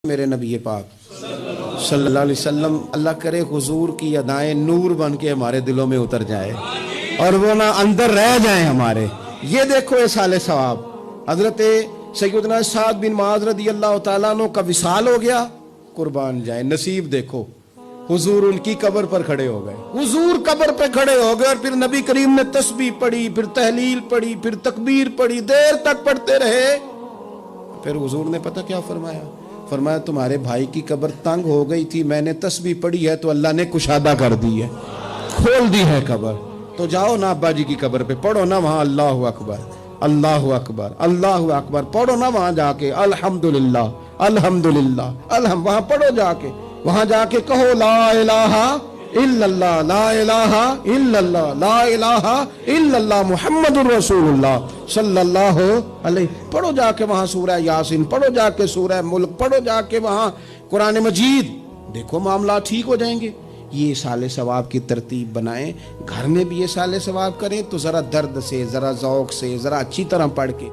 میرے نبی پاک صلی اللہ علیہ وسلم، اللہ کرے حضور کی ادائیں نور بن کے ہمارے دلوں میں اتر جائے اور وہ نہ اندر رہ جائیں ہمارے۔ یہ دیکھو اصال ثواب، حضرت سیدنا سعد بن معاذ رضی اللہ تعالیٰ عنہ کا وصال ہو گیا، قربان جائیں، نصیب دیکھو، حضور ان کی قبر پر کھڑے ہو گئے، حضور قبر پہ کھڑے ہو گئے، اور پھر نبی کریم نے تسبیح پڑھی، پھر تحلیل پڑھی، پھر تکبیر پڑھی، دیر تک پڑھتے رہے۔ پھر حضور نے پتہ کیا فرمایا؟ فرمایا تمہارے بھائی کی قبر تنگ ہو گئی تھی، میں نے تسبیح پڑھی ہے تو اللہ نے کشادہ کر دی ہے، کھول دی ہے قبر، تو جاؤ نا ابا جی کی قبر پہ، پڑھو نا وہاں اللہ اکبر اللہ اکبر اللہ اکبر، پڑھو نا وہاں جا کے الحمدللہ الحمدللہ وہاں پڑھو جا کے، وہاں جا کے کہو لا الہ الا اللہ لا الہ الا اللہ لا الہ الا اللہ محمد الرسول اللہ صلی اللہ علیہ، پڑھو جا کے وہاں سورہ یاسین، پڑھو جا کے سورہ ملک، پڑھو جا کے وہاں قرآن مجید، دیکھو معاملات ٹھیک ہو جائیں گے۔ یہ سال ثواب کی ترتیب بنائیں، گھر میں بھی یہ سال ثواب کریں تو ذرا درد سے، ذرا ذوق سے، ذرا اچھی طرح پڑھ کے۔